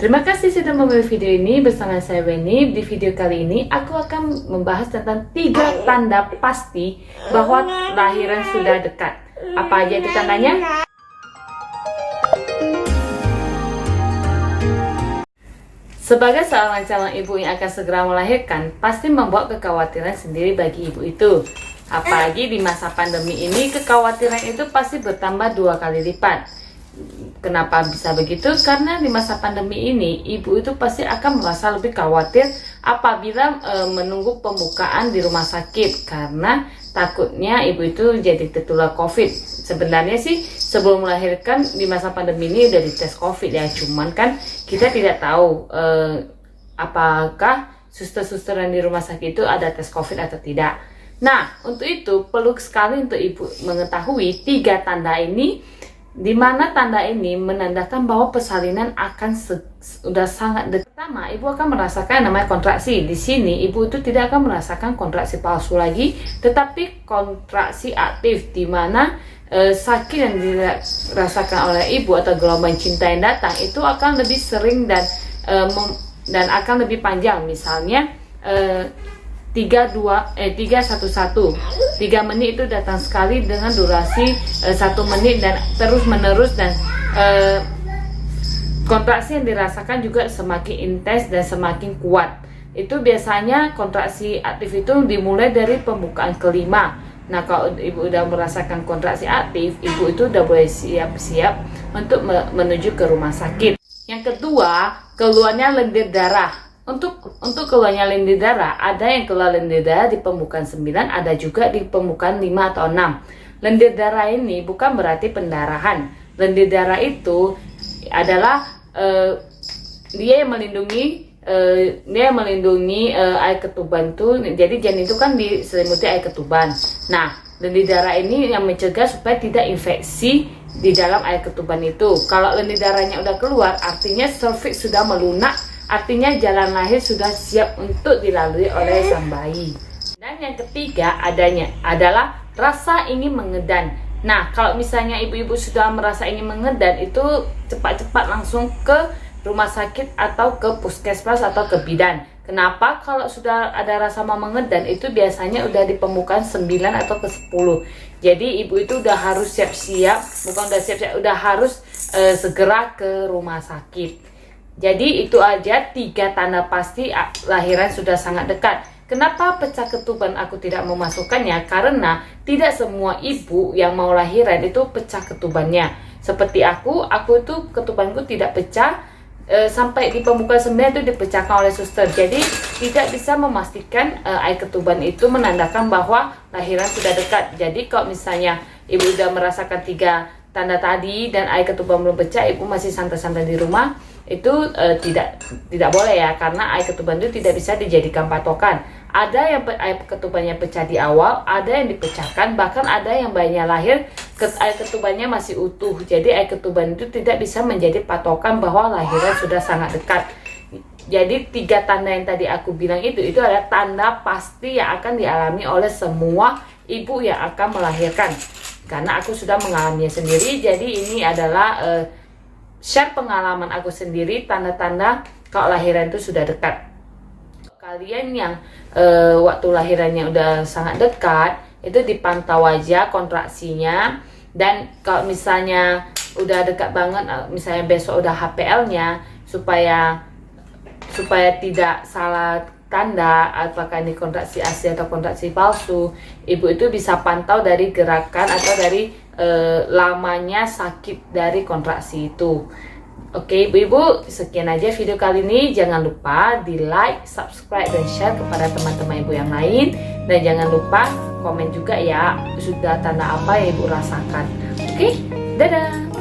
Terima kasih sudah memilih video ini bersama saya Weni. Di video kali ini aku akan membahas tentang 3 tanda pasti bahwa lahiran sudah dekat. Apa aja itu tandanya? Sebagai seorang calon ibu yang akan segera melahirkan, pasti membawa kekhawatiran sendiri bagi ibu itu. Apalagi di masa pandemi ini, kekhawatiran itu pasti bertambah 2 kali lipat. Kenapa bisa begitu? Karena di masa pandemi ini, ibu itu pasti akan merasa lebih khawatir apabila menunggu pembukaan di rumah sakit, karena takutnya ibu itu jadi tertular COVID. Sebenarnya sih sebelum melahirkan di masa pandemi ini udah dites COVID ya, cuman kan kita tidak tahu apakah suster-suster yang di rumah sakit itu ada tes COVID atau tidak. Nah, untuk itu perlu sekali untuk ibu mengetahui 3 tanda ini, di mana tanda ini menandakan bahwa persalinan akan sudah sangat dekat. Pertama, ibu akan merasakan namanya kontraksi. Di sini ibu itu tidak akan merasakan kontraksi palsu lagi, tetapi kontraksi aktif, di mana sakit yang dirasakan oleh ibu atau gelombang cinta yang datang itu akan lebih sering dan akan lebih panjang. Misalnya 3-1-1, 3 menit itu datang sekali dengan durasi 1 menit dan terus menerus, dan kontraksi yang dirasakan juga semakin intens dan semakin kuat. Itu biasanya kontraksi aktif itu dimulai dari pembukaan kelima. Nah, kalau ibu udah merasakan kontraksi aktif, ibu itu udah boleh siap-siap untuk menuju ke rumah sakit. Yang kedua, keluarnya lendir darah. Untuk keluarnya lendir darah, ada yang keluar lendir darah di pembukaan 9, ada juga di pembukaan 5 atau 6. Lendir darah ini bukan berarti pendarahan. Lendir darah itu adalah dia yang melindungi air ketuban tuh. Jadi janin itu kan diselimuti air ketuban. Nah, lendir darah ini yang mencegah supaya tidak infeksi di dalam air ketuban itu. Kalau lendir darahnya udah keluar, artinya serviks sudah melunak. Artinya jalan lahir sudah siap untuk dilalui oleh sang bayi. Dan yang ketiga adalah rasa ingin mengedan. Nah, kalau misalnya ibu-ibu sudah merasa ingin mengedan, itu cepat-cepat langsung ke rumah sakit atau ke puskesmas atau ke bidan. Kenapa? Kalau sudah ada rasa mau mengedan, itu biasanya udah di pembukaan 9 atau ke 10. Jadi ibu itu udah harus siap-siap, udah harus segera ke rumah sakit. Jadi itu aja 3 tanda pasti lahiran sudah sangat dekat. Kenapa pecah ketuban aku tidak memasukkannya? Karena tidak semua ibu yang mau lahiran itu pecah ketubannya. Seperti aku itu ketubanku tidak pecah, sampai di pembukaan 9 itu dipecahkan oleh suster. Jadi tidak bisa memastikan air ketuban itu menandakan bahwa lahiran sudah dekat. Jadi kalau misalnya ibu sudah merasakan 3 tanda tadi dan air ketuban belum pecah, ibu masih santai-santai di rumah, itu tidak boleh ya, karena air ketuban itu tidak bisa dijadikan patokan. Ada yang air ketubannya pecah di awal, ada yang dipecahkan, bahkan ada yang bayinya lahir air ketubannya masih utuh. Jadi air ketuban itu tidak bisa menjadi patokan bahwa lahiran sudah sangat dekat. Jadi 3 tanda yang tadi aku bilang itu adalah tanda pasti yang akan dialami oleh semua ibu yang akan melahirkan. Karena aku sudah mengalaminya sendiri, jadi ini adalah share pengalaman aku sendiri, tanda-tanda kalau lahiran itu sudah dekat. Kalian yang waktu lahirannya udah sangat dekat, itu dipantau aja kontraksinya. Dan kalau misalnya udah dekat banget, misalnya besok udah HPL-nya, supaya tidak salah tanda apakah ini kontraksi asli atau kontraksi palsu, ibu itu bisa pantau dari gerakan atau dari lamanya sakit dari kontraksi itu. Oke ibu-ibu, sekian aja video kali ini. Jangan lupa di like, subscribe, dan share kepada teman-teman ibu yang lain. Dan jangan lupa komen juga ya, sudah tanda apa yang ibu rasakan. Oke, dadah.